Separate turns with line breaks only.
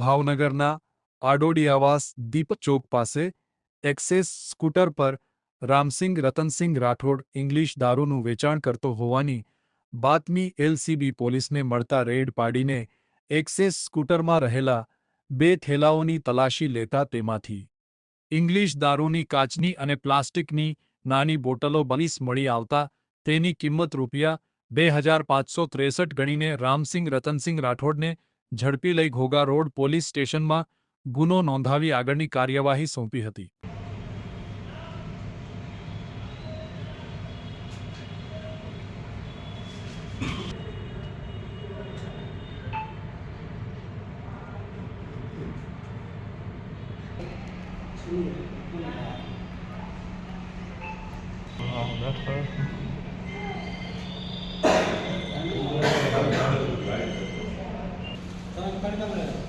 ભાવનગરના આડોડિયાવાસ દીપક ચોક પાસે access scooter પર રામસિંગ રતનસિંગ રાઠોડ ઇંગ્લિશ દારૂનું વેચાણ કરતો હોવાની બાતમી એલસીબી પોલીસને મળતા રેડ પાડીને એક્સેસ સ્કૂટરમાં રહેલા 2 થેલાઓની તલાશી લેતા તેમાંથી ઇંગ્લિશ દારૂની કાચની અને પ્લાસ્ટિકની નાની બોટલો મળી આવતા તેની કિંમત ₹2563 ગણીને રામસિંગ રતનસિંગ રાઠોડને ઝડપી લઈ ઘોઘા રોડ પોલીસ સ્ટેશનમાં ગુનો નોંધાવી આગળની કાર્યવાહી સોંપી હતી.
That's her.
Come on.